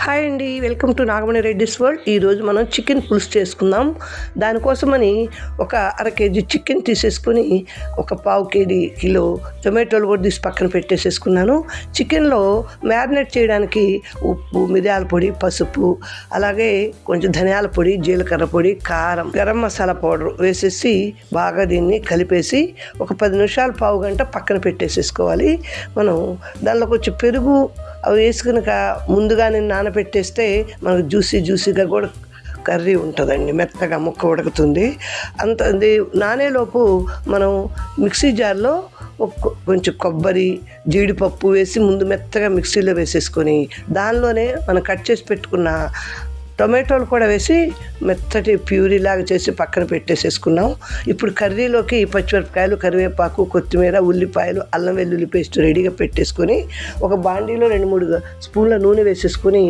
Hi అండి, welcome to Nagamani Reddy's world. ఈరోజు మనం చికెన్ పులుసు చేసుకుందాం. దానికోసమని ఒక అర కేజీ చికెన్ తీసేసుకొని ఒక పావు కిలో టొమాటోలు కూడా తీసి పక్కన పెట్టేసేసుకున్నాను. చికెన్లో మ్యారినేట్ చేయడానికి ఉప్పు, మిరియాల పొడి, పసుపు, అలాగే కొంచెం ధనియాల పొడి, జీలకర్ర పొడి, కారం, గరం మసాలా పౌడర్ వేసేసి బాగా దీన్ని కలిపేసి ఒక 10 నిమిషాలు, పావు గంట పక్కన పెట్టేసేసుకోవాలి. మనం దానిలో కొంచెం పెరుగు అవి వేసుకుని ముందుగానే నానబెట్టేస్తే మనకు జ్యూసీగా కూడా కర్రీ ఉంటుందండి. మెత్తగా ముక్క ఉడుకుతుంది. అంత నానేలోపు మనం మిక్సీ జార్లో కొంచెం కొబ్బరి, జీడిపప్పు వేసి ముందు మెత్తగా మిక్సీలో వేసేసుకొని దానిలోనే మనం కట్ చేసి పెట్టుకున్న టొమాటోలు కూడా వేసి మెత్తటి ప్యూరీ లాగా చేసి పక్కన పెట్టేసేసుకున్నాం. ఇప్పుడు కర్రీలోకి పచ్చిమిరపకాయలు, కరివేపాకు, కొత్తిమీర, ఉల్లిపాయలు, అల్లం వెల్లుల్లి పేస్ట్ రెడీగా పెట్టేసుకొని ఒక బాండీలో 2-3 స్పూన్ల నూనె వేసేసుకొని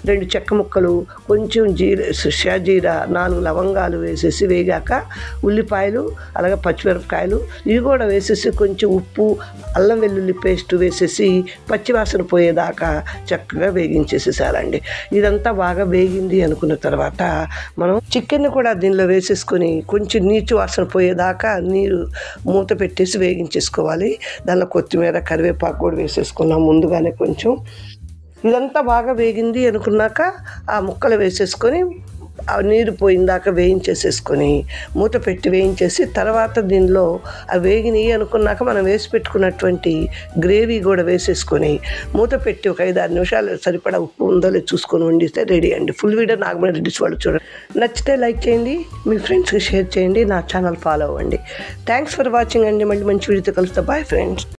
2 చెక్క ముక్కలు, కొంచెం షాజీరా, 4 లవంగాలు వేసేసి వేగాక ఉల్లిపాయలు, అలాగే పచ్చిమిరపకాయలు ఇవి కూడా వేసేసి కొంచెం ఉప్పు, అల్లం వెల్లుల్లి పేస్ట్ వేసేసి పచ్చివాసన పోయేదాకా చక్కగా వేగించేసేసారండి. ఇదంతా బాగా వేగింది అనుకున్న తర్వాత మనం చికెన్ కూడా దీనిలో వేసేసుకొని కొంచెం నీచు వాసన పోయేదాకా నీరు మూత పెట్టేసి వేగించేసుకోవాలి. దానిలో కొత్తిమీర, కరివేపాకు కూడా వేసేసుకున్నాం ముందుగానే కొంచెం. ఇదంతా బాగా వేగింది అనుకున్నాక ఆ ముక్కలు వేసేసుకొని ఆ నీరు పోయిందాక వేయించేసేసుకొని మూత పెట్టి వేయించేసి తర్వాత దీనిలో ఆ వేగినవి అనుకున్నాక మనం వేసి పెట్టుకున్నటువంటి గ్రేవీ కూడా వేసేసుకొని మూత పెట్టి ఒక 5-6 నిమిషాలు సరిపడా ఉప్పు ఉందో లేదు చూసుకొని వండిస్తే రెడీ అండి. ఫుల్ వీడియో నాగమణి రెడ్డిస్ వాళ్ళు చూడండి. నచ్చితే లైక్ చేయండి, మీ ఫ్రెండ్స్కి షేర్ చేయండి, నా ఛానల్ ఫాలో అవ్వండి. థ్యాంక్స్ ఫర్ వాచింగ్ అండి. మళ్ళీ మంచి వీడియోతో కలుస్తా. Bye friends.